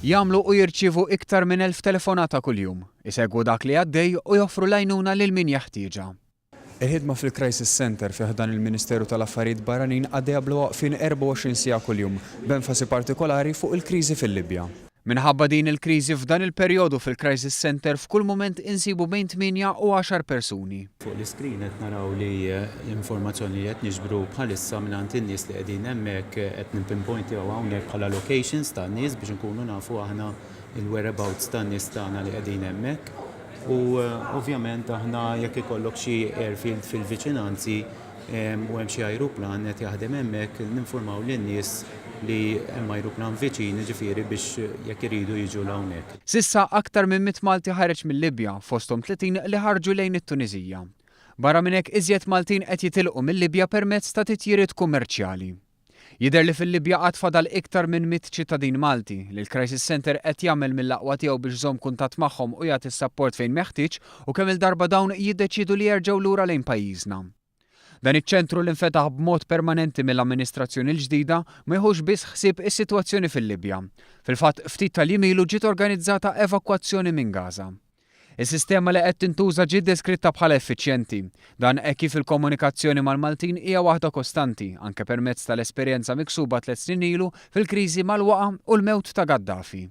Jagħmlu u jirċievu iktar minn 1000 telefonata kuljum, isegwu dak li għaddej u joffru lajnuna lil min jeħtieġha. Il-ħidma fil-Crisis Center fih dan il-Ministeru tal-Affarijiet Barranin għaddejja bla waqfien 24 siegħa kuljum, b'enfasi partikolari fuq il-kriżi fil-Libja. Minħabba din il-kriżi f'dan il-perjodu fil-Crisis Center f'kull mument insibu bejn 8 u 10 persuni. Fuq l-iskrin qed naraw li l-informazzjoni li qed niġbru bħalissa mingħand in-nies li qegħdin hemmhekk qed nimpinpointjaw hawnhekk bħala locations tan-nies biex inkunu nafu aħna il-whereabouts tan-nies tagħna li qegħdin hemmhekk. U ovvjament aħna jekk ikollok xi airfield fil-viċinanzi u hemm xi ajruplan qed jaħdem hemmhekk ninformaw lin-nies li hemm ajruplan viċin ġifieri biex jekk iridu jiġu hawnhekk. Sissa aktar minn 100 Malti ħareġ mill-Libja fosthom 30 li ħarġu lejn it-Tuniżija. Barra minn hekk iżjed Maltin qed jitilqu mill-Libja permezz ta' titjiriet kummerċjali. Jidher li fil-Libja qatt fadal iktar minn 100 ċittadin Malti li l-Crisis Center qed jagħmel mill-aqwa tiegħu biex żomm kuntatt magħhom u jagħti s-sapport fejn meħtieġ u kemm il-darba dawn jiddeċiedu li jerġgħu lura lejn pajjiżna. Dan iċ-ċentru li nfetaħ b'mod permanenti mill-amministrazzjoni l-ġdida ma jħux biss ħsieb is-sitwazzjoni fil-Libja. Fil-fatt ftit tal-jimielu ġiet organizzata evakwazzjoni minn Gaza. Is-sistema li qed tintuża ġiet deskritta bħala effiċjenti. Dan hekk kif il-komunikazzjoni mal-Maltin hija waħda kostanti anke permezz tal-esperjenza miksuba 3 snin ilu fil-kriżi mal-waqa' u l-mewt ta' Gaddafi.